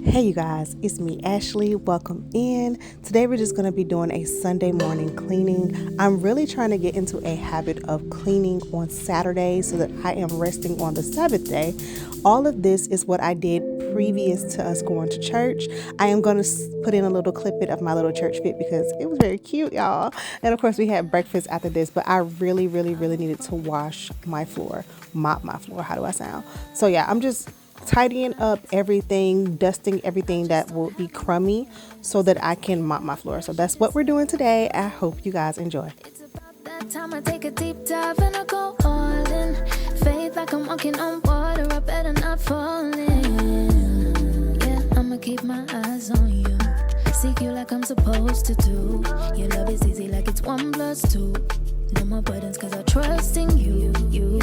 Hey you guys, it's me Ashley. Welcome in. Today we're just going to be doing a Sunday morning cleaning. I'm really trying to get into a habit of cleaning on Saturdays so that I am resting on the Sabbath day. All of this is what I did previous to us going to church. I am going to put in a little clip of my little church fit because it was very cute, y'all. And of course we had breakfast after this, but I really needed to wash my floor, mop my floor. How do I sound? So yeah, I'm just tidying up everything, dusting everything that will be crummy so that I can mop my floor. So that's what we're doing today. I hope you guys enjoy. It's about that time I take a deep dive and I go all in. Faith like I'm walking on water, I better not fall in. Yeah, I'ma keep my eyes on you. Seek you like I'm supposed to do. Your love is easy like it's 1 + 2. No more burdens cause I trust in you. You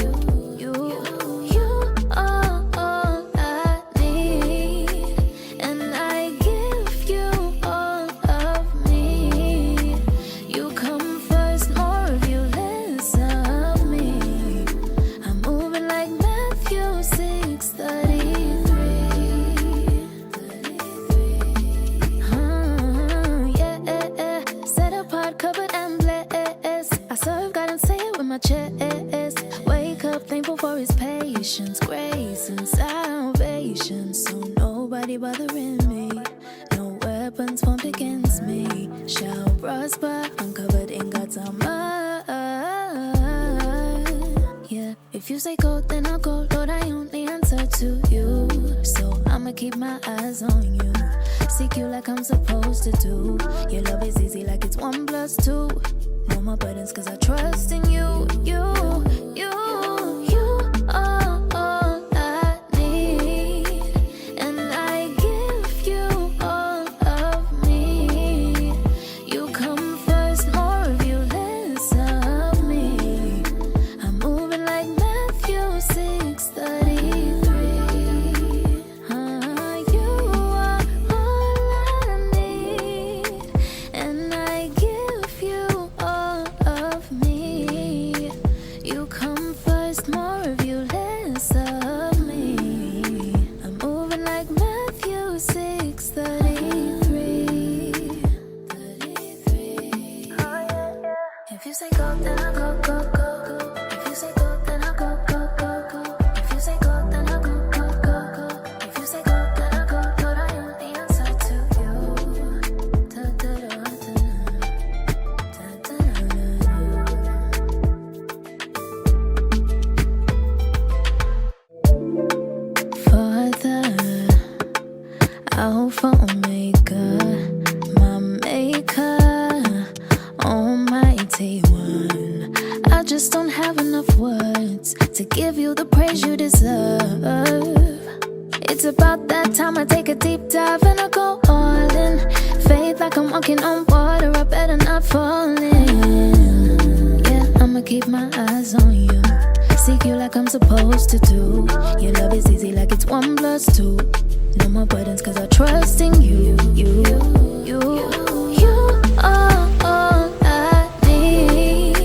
are all I need. And I give you all of me. You come first, more of you, less of me. I'm moving like Matthew 6:33. Yeah. Set apart, covered and blessed. I serve God and say it with my chest. Wake up thankful for his patience, grace and salvation. So nobody bothering me. No weapons formed against me shall prosper. Uncovered in God's armor. Yeah, if you say go, then I'll go. Lord, I only answer to you. So I'ma keep my eyes on you. Seek you like I'm supposed to do. Your love is easy like it's 1 + 2. No more burdens cause I trust in you. You are all I need. And I give you all of me. You come first, more of you, less of me. I'm moving like Matthew 6:33. You are all I need. And I give you all of me. You come first, more of you, less of me. I'm moving like Matthew 6:33. If you say go, then I'll go. If you say go, then I'll go. If you say go, then I'll go. If you say go, then I'll go. Lord, I only answer to you. Father, Alpha, Omega, my maker, Almighty One. I just don't have enough words to give you the praise you deserve. It's about that time I take a deep dive and I go all in. Faith like I'm walking on water, I better not fall in. Yeah, I'ma keep my eyes on you. Seek you like I'm supposed to do. Your love is easy like it's 1 + 2. No more burdens cause I trust in you. You are all I need.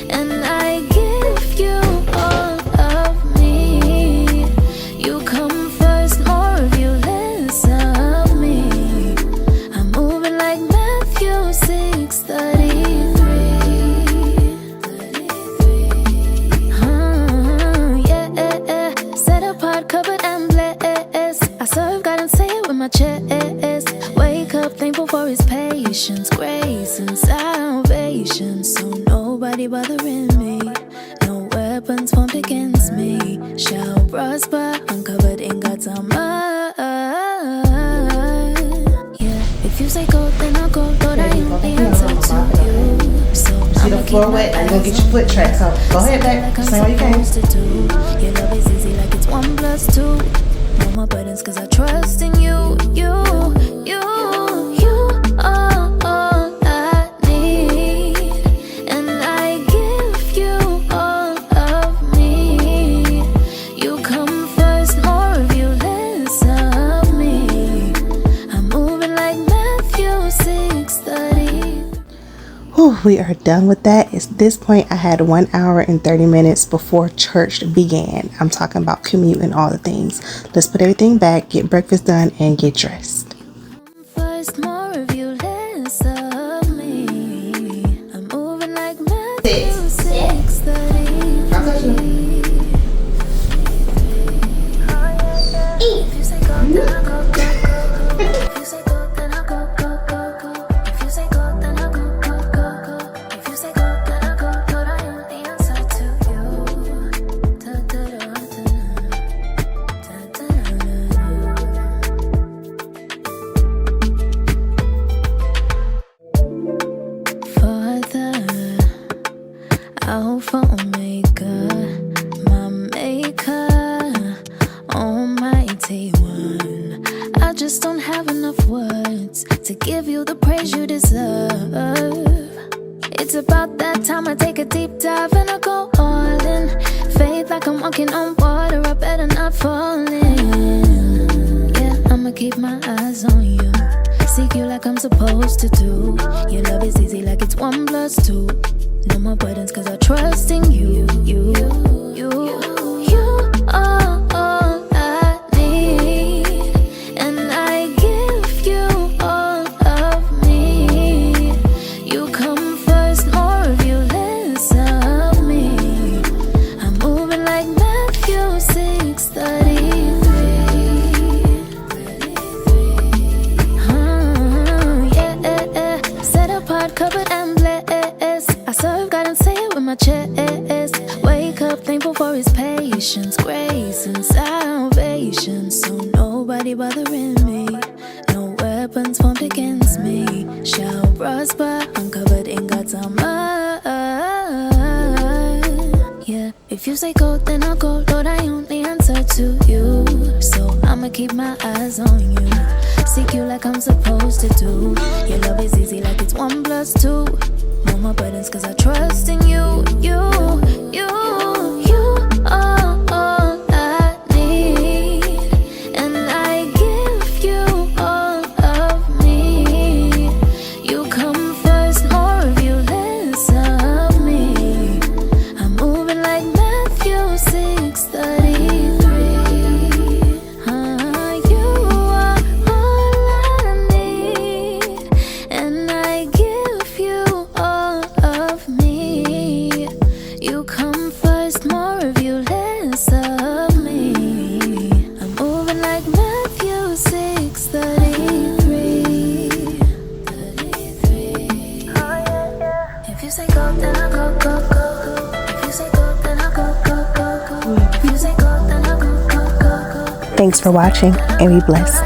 And I give you all of me. You come first, more of you, less of me. I'm moving like Matthew 6:33. Yeah. Set apart, covered and blessed. I serve God and say it with my chest. Wake up thankful for his patience, grace and salvation. So nobody bothering me. No weapons formed against me shall prosper. Uncovered in God's armor. Yeah, if you say go, then I'll go. Lord, I only answer to you. So See the floor wet, you're going to get your foot trapped. So go ahead, back. Same way you can. Your love is easy like it's 1 + 2. No more burdens cause I trust in you. You are all I need. And I give you all of me. You come first, more of you, less of me. I'm moving like Matthew 6:30. Whew, we are done with that. At this point, I had 1 hour and 30 minutes before church began. I'm talking about commute and all the things. Let's put everything back, get breakfast done, and get dressed. First, more of you, less of me. I'm moving like Matthew 6:30. If you say go, then I'll go, go, go, go. If you say go, then I'll go, go, go, go. If you say go, then I'll go, go, go, go. If you say go, then I'll go, go. I am the answer to you. Da, da, da, da. Da, da, da, da. Father, Alpha, Omega, my maker, Almighty One. I just don't have enough words to give you the praise you deserve. It's about that time I take a deep dive and I go all in. Faith like I'm walking on water, I better not fall in. Yeah, I'ma keep my eyes on you, seek you like I'm supposed to do. Your love is easy like it's 1 + 2. No more burdens cause I trust in you. You are all I need, and I give you all of me. You come first, more of you, less of me. I'm moving like Matthew 6:33. Yeah, set apart, covered and blessed. I serve God and say it with my chest. Wake up, thankful for his patience, grace and salvation. So nobody bothering me, no weapons formed against me shall prosper. I'm covered in God's armor. Yeah, if you say go, then I'll go. Lord, I only answer to you. So I'ma keep my eyes on you, seek you like I'm supposed to do. Your love is easy like it's 1 + 2. No more burdens cause I trust in you. You are all I need, and I give you all of me. You come first, more of you, less of me. I'm moving like Matthew 6:33. You are all I need, and I give you all of me. You come first, more of you, less of me. I'm moving like Matthew 6:33. If you say go, then I'll go, go, go, go. If you say go, then I'll go, go, go, go. If you say go, then I'll go, go, go, go. Thanks for watching, and be blessed.